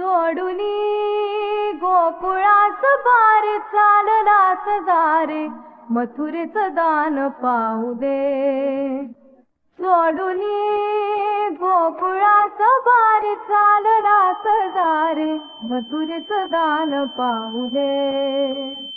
सोडूनी गोकुळास बार चाललास दारे मथुरेचं दान पाहू दे. सोडूनी गोकुळास बार चाललास दारे मथुरेचं दान पाहू दे.